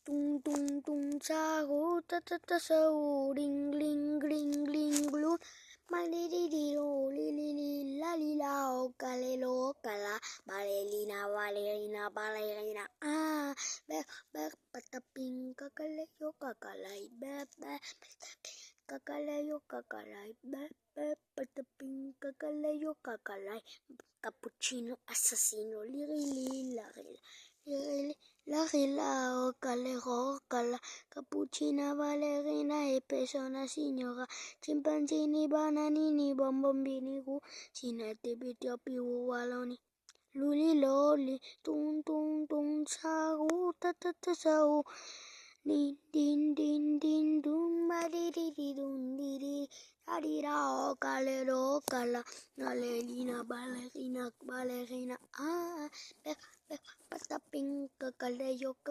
Tung tung tung sahu ta ta ta sahu ding ling gling gling glu ma li li li lo li li li la li la o ka le lo ka la balerina balerina balerina ah be be pataping kakale yo kakalai be be kakale yo kakalai be be pataping kakale yo kakalai cappuccino assassino li li la la rila o calero cala cappuccina ballerina e persona signora chimpanzini bananini bombombini sinette bitiopi waloni luli loli tung tung tung sau ta ta ta sau din din din din dum ma di di dum di di adira o calero cala ballerina ballerina ballerina ah pataping kakaleyo